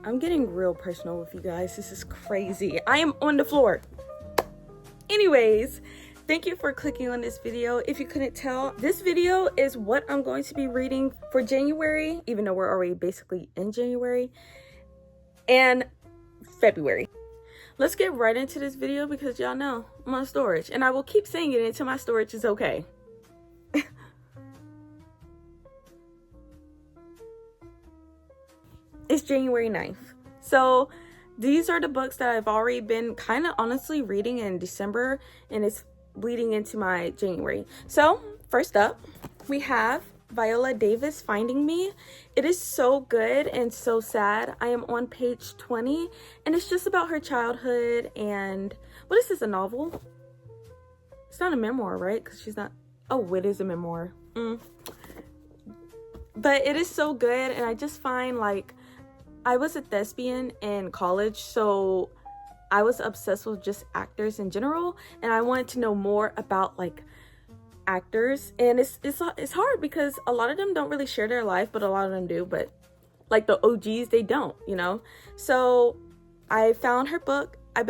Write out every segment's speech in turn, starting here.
I'm getting real personal with you guys. This is crazy. I am on the floor. Anyways, thank you for clicking on this video. If you couldn't tell, this video is what I'm going to be reading for January, even though we're already basically in January, and February. Let's get right into this video because y'all know I'm on storage, and I will keep saying it until my storage is okay. It's January 9th. So these are the books that I've already been kind of honestly reading in December, and it's bleeding into my January. So first up, we have Viola Davis, Finding Me. It is so good and so sad. I am on page 20, and it's just about her childhood. And what is this, a novel? It's not a memoir, right? Because she's not. Oh, it is a memoir. But it is so good, and I just find, like, I was a thespian in college, so I was obsessed with just actors in general, and I wanted to know more about, like, actors. And it's hard because a lot of them don't really share their life, but a lot of them do. But like the OGs, they don't, you know. So I found her book. I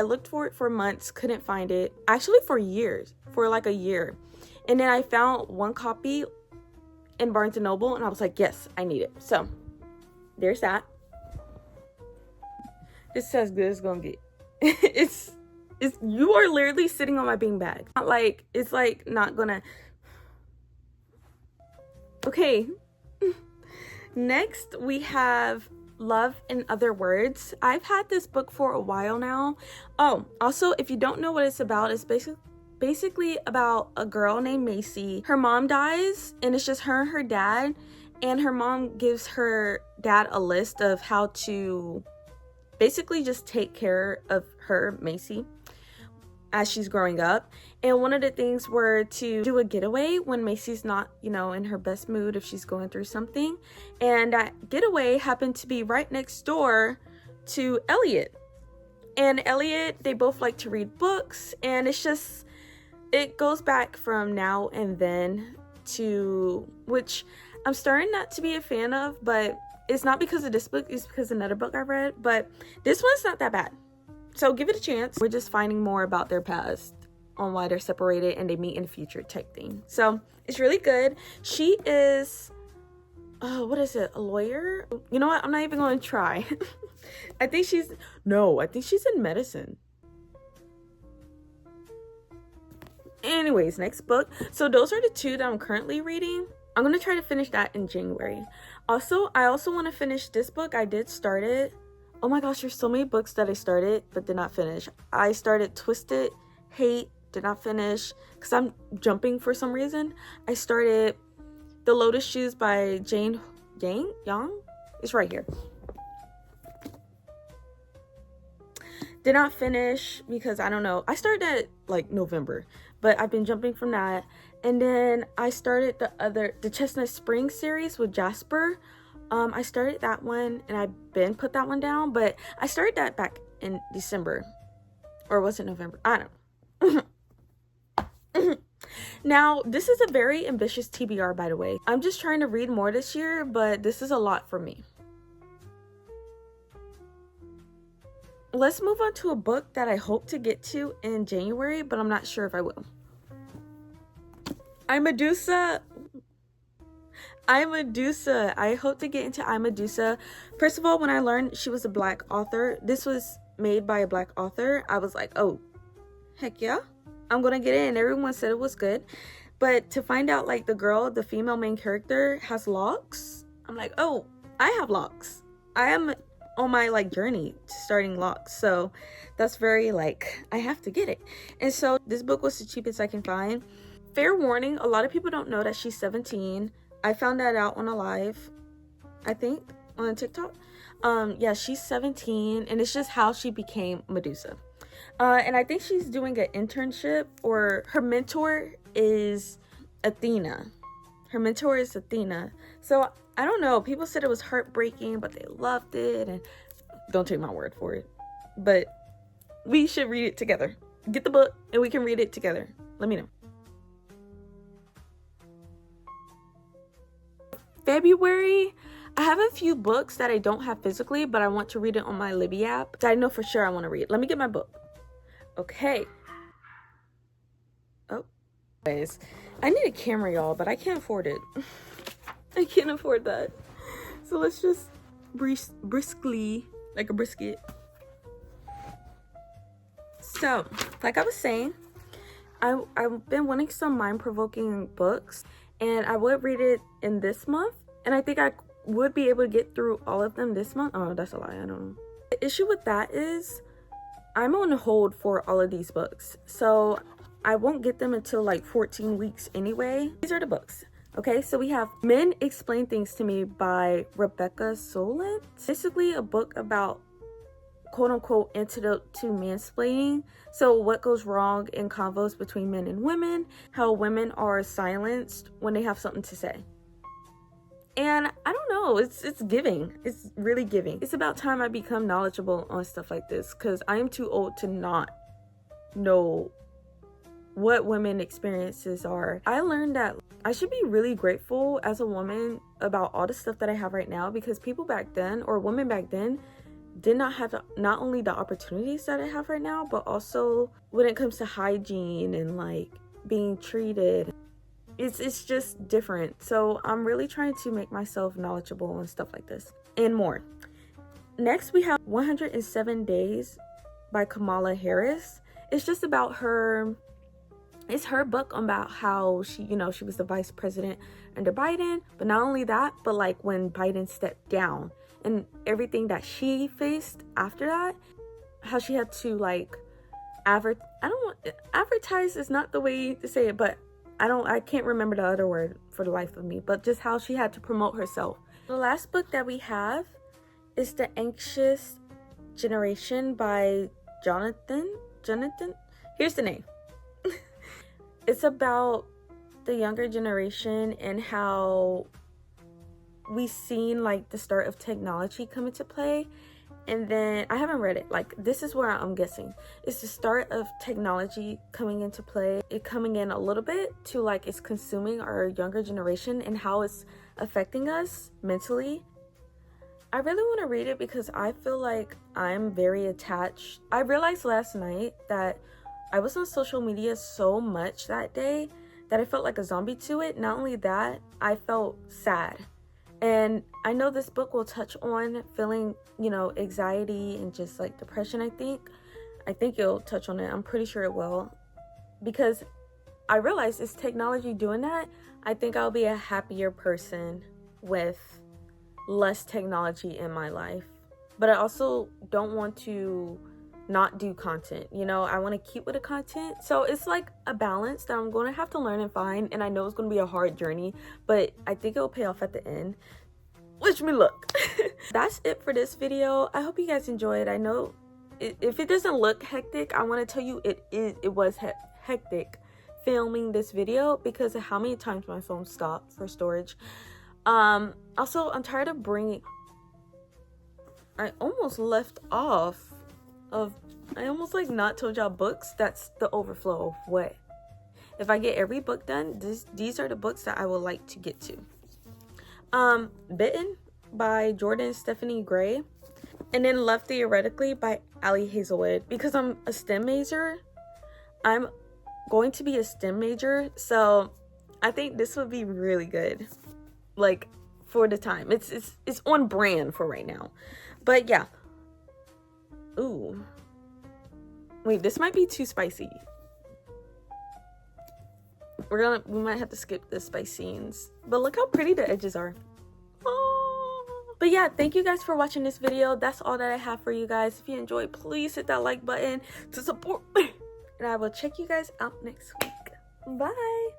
looked for it for months, couldn't find it. Actually, for years, for like a year. And then I found one copy in Barnes and Noble, and I was like, yes, I need it. So there's that. This is as good as it's gonna get. it's you are literally sitting on my beanbag. Not like it's like not gonna. Okay. Next we have Love in Other Words. I've had this book for a while now. Oh, also, if you don't know what it's about, it's basically about a girl named Macy. Her mom dies, and it's just her and her dad. And her mom gives her dad a list of how to basically just take care of her, Macy, as she's growing up. And one of the things were to do a getaway when Macy's not, you know, in her best mood if she's going through something. And that getaway happened to be right next door to Elliot. And Elliot, they both like to read books. And it's just, it goes back from now and then to, which I'm starting not to be a fan of, but it's not because of this book, it's because of another book I read. But this one's not that bad, so give it a chance. We're just finding more about their past, on why they're separated, and they meet in the future type thing. So it's really good. She is, what is it, a lawyer? You know what, I'm not even going to try. I think she's in medicine. Anyways, next book. So those are the two that I'm currently reading. I'm going to try to finish that in January. Also, I also want to finish this book. I did start it. Oh my gosh, there's so many books that I started but did not finish. I started Twisted, Haidt, did not finish because I'm jumping for some reason. I started The Lotus Shoes by Jane Young. It's right here. Did not finish because I don't know. I started at like November, but I've been jumping from that. And then I started the Chestnut Springs series with Jasper. I started that one, and I've been put that one down, but I started that back in December, or was it November? I don't know. Now, this is a very ambitious TBR, by the way. I'm just trying to read more this year, but this is a lot for me. Let's move on to a book that I hope to get to in January, but I'm not sure if I will. Medusa. I hope to get into Medusa. First of all, when I learned she was a Black author, this was made by a Black author, I was like, oh, heck yeah, I'm gonna get in. Everyone said it was good, but to find out like the female main character has locks, I'm like, oh, I have locks. I am on my like journey to starting locks, so that's very like, I have to get it. And so this book was the cheapest I can find. Fair warning, a lot of people don't know that she's 17. I found that out on a live, I think, on TikTok. Yeah, she's 17, and it's just how she became Medusa. And I think she's doing an internship, or her mentor is Athena. So I don't know. People said it was heartbreaking, but they loved it. And don't take my word for it. But we should read it together. Get the book, and we can read it together. Let me know. February, I have a few books that I don't have physically, but I want to read it on my Libby app that I know for sure I want to read. Let me get my book. Okay. Oh, guys, I need a camera, y'all, but I can't afford it. I can't afford that. So let's just briskly, like a brisket. So, like I was saying, I've been wanting some mind-provoking books, and I would read it in this month, and I think I would be able to get through all of them this month. Oh, that's a lie. I don't know. The issue with that is I'm on hold for all of these books, so I won't get them until like 14 weeks anyway. These are the books. Okay, so we have Men Explain Things to Me by Rebecca Solnit. Basically a book about quote-unquote antidote to mansplaining. So what goes wrong in convos between men and women, how women are silenced when they have something to say. And I don't know, it's giving. It's really giving. It's about time I become knowledgeable on stuff like this, because I am too old to not know what women experiences are. I learned that I should be really grateful as a woman about all the stuff that I have right now, because people back then, or women back then, did not have not only the opportunities that I have right now, but also when it comes to hygiene and like being treated, it's just different. So I'm really trying to make myself knowledgeable on stuff like this and more. Next we have 107 Days by Kamala Harris. It's just about her, it's her book about how she, you know, she was the vice president under Biden, but not only that, but like when Biden stepped down and everything that she faced after that, how she had to like advertise is not the way to say it, but I can't remember the other word for the life of me, but just how she had to promote herself. The last book that we have is The Anxious Generation by Jonathan. Here's the name. It's about the younger generation and how we've seen like the start of technology come into play. And then I haven't read it, like this is where I'm guessing it's the start of technology coming into play, it coming in a little bit to like it's consuming our younger generation and how it's affecting us mentally. I really want to read it because I feel like I'm very attached. I realized last night that I was on social media so much that day that I felt like a zombie to it. Not only that, I felt sad. And I know this book will touch on feeling, you know, anxiety and just like depression. I think it'll touch on it. I'm pretty sure it will, because I realize it's technology doing that. I think I'll be a happier person with less technology in my life. But I also don't want to not do content, you know. I want to keep with the content, so it's like a balance that I'm going to have to learn and find, and I know it's going to be a hard journey, but I think it will pay off at the end. Wish me luck. That's it for this video. I hope you guys enjoyed. I know if it doesn't look hectic, I want to tell you it was hectic filming this video because of how many times my phone stopped for storage. Also, I'm tired of bringing, I almost left off of, I almost like not told y'all books. That's the overflow of what, if I get every book done, these are the books that I would like to get to. Bitten by Jordan Stephanie Gray, and then Love Theoretically by Hazelwood. Because I'm a STEM major, I'm going to be a STEM major, so I think this would be really good, like for the time. It's on brand for right now. But yeah. Ooh, wait, this might be too spicy. We might have to skip the spice scenes, but look how pretty the edges are. Oh. But yeah, thank you guys for watching this video. That's all that I have for you guys. If you enjoyed, please hit that like button to support me, and I will check you guys out next week. Bye.